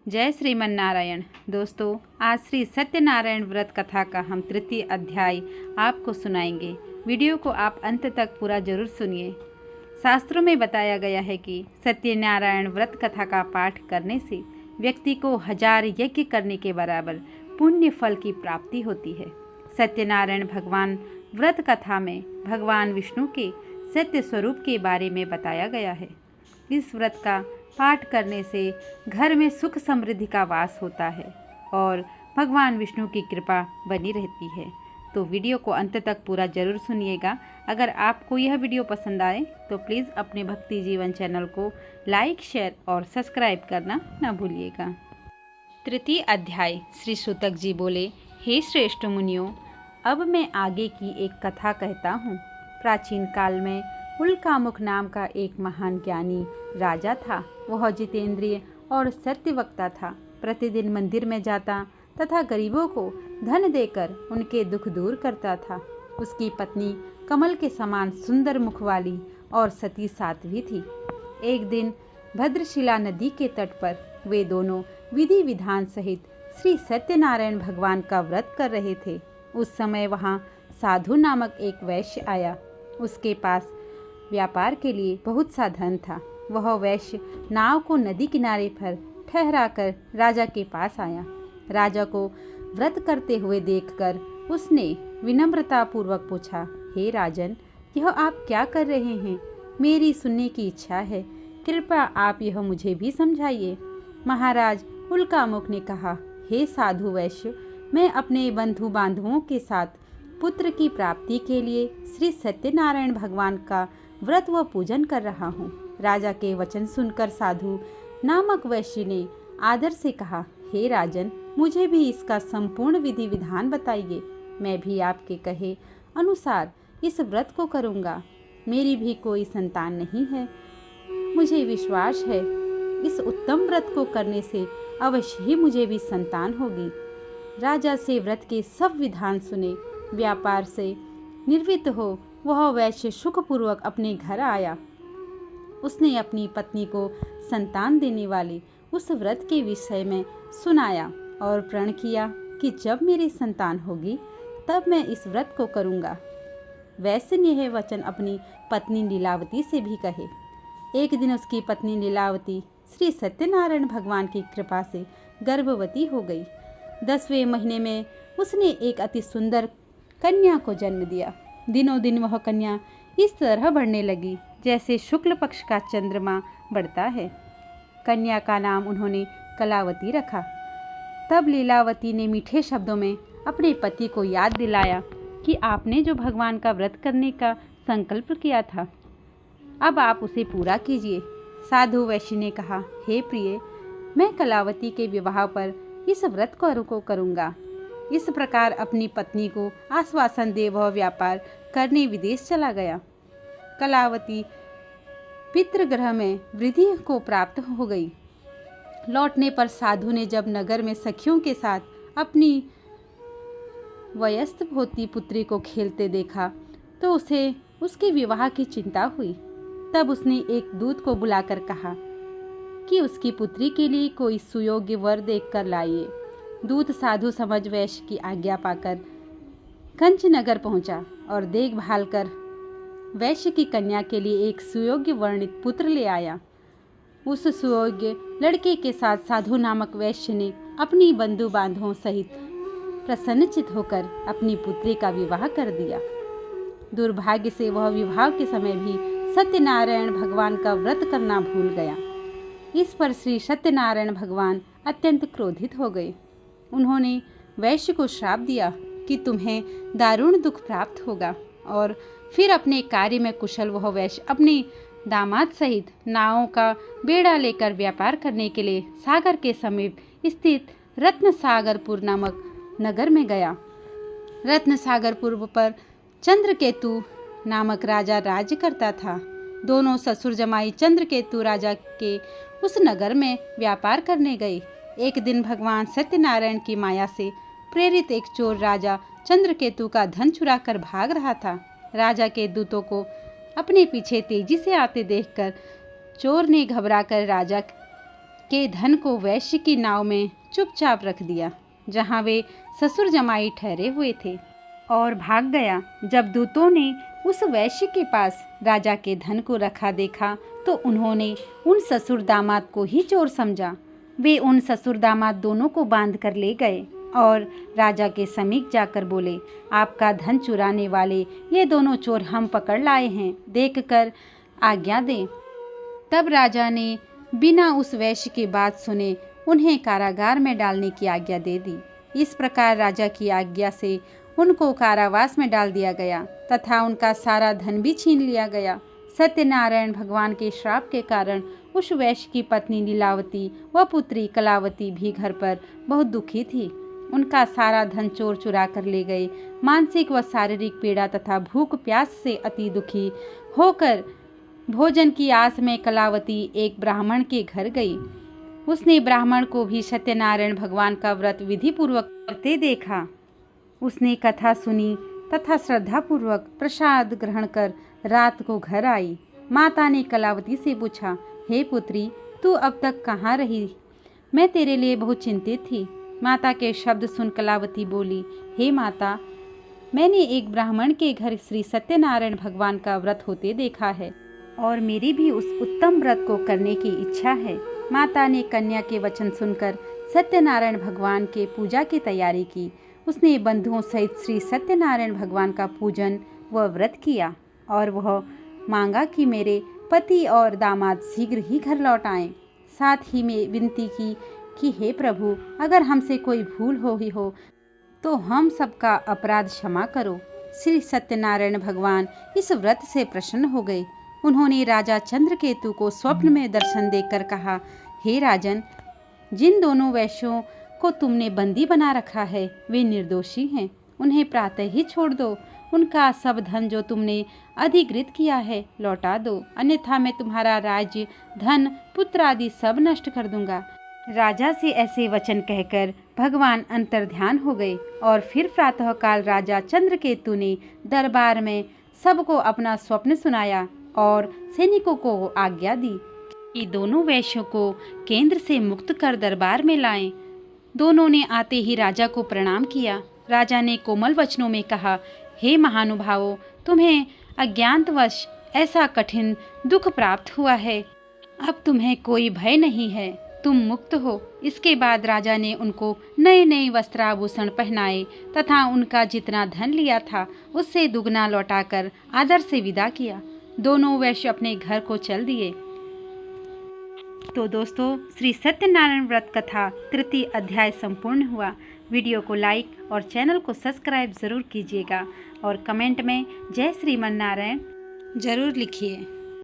जय श्रीमन नारायण। दोस्तों, आज श्री सत्यनारायण व्रत कथा का हम तृतीय अध्याय आपको सुनाएंगे। वीडियो को आप अंत तक पूरा जरूर सुनिए। शास्त्रों में बताया गया है कि सत्यनारायण व्रत कथा का पाठ करने से व्यक्ति को 1000 यज्ञ करने के बराबर पुण्य फल की प्राप्ति होती है। सत्यनारायण भगवान व्रत कथा में भगवान विष्णु के सत्य स्वरूप के बारे में बताया गया है। इस व्रत का पाठ करने से घर में सुख समृद्धि का वास होता है और भगवान विष्णु की कृपा बनी रहती है। तो वीडियो को अंत तक पूरा जरूर सुनिएगा। अगर आपको यह वीडियो पसंद आए तो प्लीज़ अपने भक्ति जीवन चैनल को लाइक, शेयर और सब्सक्राइब करना न भूलिएगा। तृतीय अध्याय। श्री सूतक जी बोले, हे श्रेष्ठ मुनियों, अब मैं आगे की एक कथा कहता हूँ। प्राचीन काल में उल्कामुख नाम का एक महान ज्ञानी राजा था। वह जितेंद्रिय और सत्यवक्ता था। प्रतिदिन मंदिर में जाता तथा गरीबों को धन देकर उनके दुख दूर करता था। उसकी पत्नी कमल के समान सुंदर मुख वाली और सती साध्वी थी। एक दिन भद्रशिला नदी के तट पर वे दोनों विधि विधान सहित श्री सत्यनारायण भगवान का व्रत कर रहे थे। उस समय वहाँ साधु नामक एक वैश्य आया। उसके पास व्यापार के लिए बहुत सा धन था। वह वैश्य नाव को नदी किनारे पर ठहराकर राजा के पास आया। राजा को व्रत करते हुए देखकर उसने विनम्रता पूर्वक पूछा, हे राजन, यह आप क्या कर रहे हैं? मेरी सुनने की इच्छा है। कृपया आप यह मुझे भी समझाइए। महाराज उल्कामुख ने कहा, हे साधु वैश्य, मैं अपने बंधु बांधवों के साथ पुत्र की प्राप्ति के लिए श्री सत्यनारायण भगवान का व्रत व पूजन कर रहा हूँ। राजा के वचन सुनकर साधु नामक वैश्य ने आदर से कहा, हे राजन, मुझे भी इसका संपूर्ण विधि विधान बताइए। मैं भी आपके कहे अनुसार इस व्रत को करूँगा। मेरी भी कोई संतान नहीं है। मुझे विश्वास है इस उत्तम व्रत को करने से अवश्य ही मुझे भी संतान होगी। राजा से व्रत के सब विधान सुने, व्यापार से निवृत्त हो वह वैश्य सुखपूर्वक अपने घर आया। उसने अपनी पत्नी को संतान देने वाले उस व्रत के विषय में सुनाया और प्रण किया कि जब मेरी संतान होगी तब मैं इस व्रत को करूँगा। वैश्य ने यह वचन अपनी पत्नी लीलावती से भी कहे। एक दिन उसकी पत्नी लीलावती श्री सत्यनारायण भगवान की कृपा से गर्भवती हो गई। 10वें महीने में उसने एक अति सुंदर कन्या को जन्म दिया। दिनों दिन वह कन्या इस तरह बढ़ने लगी जैसे शुक्ल पक्ष का चंद्रमा बढ़ता है। कन्या का नाम उन्होंने कलावती रखा। तब लीलावती ने मीठे शब्दों में अपने पति को याद दिलाया कि आपने जो भगवान का व्रत करने का संकल्प किया था, अब आप उसे पूरा कीजिए। साधु वैश्य ने कहा, हे प्रिय, मैं कलावती के विवाह पर इस व्रत को करूँगा। इस प्रकार अपनी पत्नी को आश्वासन दे वह व्यापार करने विदेश चला गया। कलावती पितृगृह में वृद्धि को प्राप्त हो गई। लौटने पर साधु ने जब नगर में सखियों के साथ अपनी वयस्क होती पुत्री को खेलते देखा तो उसे उसके विवाह की चिंता हुई। तब उसने एक दूत को बुलाकर कहा कि उसकी पुत्री के लिए कोई सुयोग्य वर देखकर लाइए। दूत साधु समझ वैश्य की आज्ञा पाकर कंच नगर पहुंचा और देखभाल कर वैश्य की कन्या के लिए एक सुयोग्य वर्णित पुत्र ले आया। उस सुयोग्य लड़के के साथ साधु नामक वैश्य ने अपनी बंधु बांधवों सहित प्रसन्नचित होकर अपनी पुत्री का विवाह कर दिया। दुर्भाग्य से वह विवाह के समय भी सत्यनारायण भगवान का व्रत करना भूल गया। इस पर श्री सत्यनारायण भगवान अत्यंत क्रोधित हो गए। उन्होंने वैश्य को श्राप दिया कि तुम्हें दारुण दुख प्राप्त होगा और फिर अपने कार्य में कुशल वह वैश्य अपने दामाद सहित नावों का बेड़ा लेकर व्यापार करने के लिए सागर के समीप स्थित रत्नसागरपुर नामक नगर में गया। रत्नसागरपुर पर चंद्रकेतु नामक राजा राज्य करता था। दोनों ससुर जमाई चंद्रकेतु राजा के उस नगर में व्यापार करने गए। एक दिन भगवान सत्यनारायण की माया से प्रेरित एक चोर राजा चंद्रकेतु का धन चुराकर भाग रहा था। राजा के दूतों को अपने पीछे तेजी से आते देखकर चोर ने घबराकर राजा के धन को वैश्य की नाव में चुपचाप रख दिया, जहाँ वे ससुर जमाई ठहरे हुए थे, और भाग गया। जब दूतों ने उस वैश्य के पास राजा के धन को रखा देखा तो उन्होंने उन ससुर दामाद को ही चोर समझा। वे उन ससुर दामाद दोनों को बांध कर ले गए और राजा के समीप जाकर बोले, आपका धन चुराने वाले ये दोनों चोर हम पकड़ लाए हैं, देखकर आज्ञा दें। तब राजा ने बिना उस वैश्य की बात सुने उन्हें कारागार में डालने की आज्ञा दे दी। इस प्रकार राजा की आज्ञा से उनको कारावास में डाल दिया गया तथा उनका सारा धन भी छीन लिया गया। सत्यनारायण भगवान के श्राप के कारण उस वैश्य की पत्नी लीलावती व पुत्री कलावती भी घर पर बहुत दुखी थी। उनका सारा धन चोर चुरा कर ले गए। मानसिक व शारीरिक पीड़ा तथा भूख प्यास से अति दुखी होकर भोजन की आस में कलावती एक ब्राह्मण के घर गई। उसने ब्राह्मण को भी सत्यनारायण भगवान का व्रत विधि पूर्वक करते देखा। उसने कथा सुनी तथा श्रद्धापूर्वक प्रसाद ग्रहण कर रात को घर आई। माता ने कलावती से पूछा, हे पुत्री, तू अब तक कहाँ रही? मैं तेरे लिए बहुत चिंतित थी। माता के शब्द सुन कलावती बोली, हे माता, मैंने एक ब्राह्मण के घर श्री सत्यनारायण भगवान का व्रत होते देखा है और मेरी भी उस उत्तम व्रत को करने की इच्छा है। माता ने कन्या के वचन सुनकर सत्यनारायण भगवान के पूजा की तैयारी की। उसने बंधुओं सहित श्री सत्यनारायण भगवान का पूजन व व्रत किया और वह मांगा कि मेरे पति और दामाद शीघ्र ही घर लौट आएं। साथ ही में विनती की कि हे प्रभु, अगर हमसे कोई भूल हो तो हम सबका अपराध क्षमा करो। श्री सत्यनारायण भगवान इस व्रत से प्रसन्न हो गए। उन्होंने राजा चंद्रकेतु को स्वप्न में दर्शन देकर कहा, हे राजन, जिन दोनों वैश्यों को तुमने बंदी बना रखा है वे निर्दोषी हैं, उन्हें प्रातः ही छोड़ दो। उनका सब धन जो तुमने अधिकृत किया है लौटा दो, अन्यथा मैं तुम्हारा राज्य, धन, पुत्र आदि सब नष्ट कर दूंगा। राजा से ऐसे वचन कहकर भगवान अंतर्ध्यान हो गए और फिर प्रातःकाल राजा चंद्रकेतु ने दरबार में सबको अपना स्वप्न सुनाया और सैनिकों को आज्ञा दी कि दोनों वैश्यों को केंद्र से मुक्त कर दरबार में लाएं। दोनों ने आते ही राजा को प्रणाम किया। राजा ने कोमल वचनों में कहा, हे महानुभावों, तुम्हें अज्ञातवश ऐसा कठिन दुख प्राप्त हुआ है, अब तुम्हें कोई भय नहीं है, तुम मुक्त हो। इसके बाद राजा ने उनको नए नए वस्त्राभूषण पहनाए तथा उनका जितना धन लिया था उससे दुगना लौटाकर आदर से विदा किया। दोनों वैश्य अपने घर को चल दिए। तो दोस्तों, श्री सत्यनारायण व्रत कथा तृतीय अध्याय संपूर्ण हुआ। वीडियो को लाइक और चैनल को सब्सक्राइब ज़रूर कीजिएगा और कमेंट में जय श्रीमन्नारायण ज़रूर लिखिए।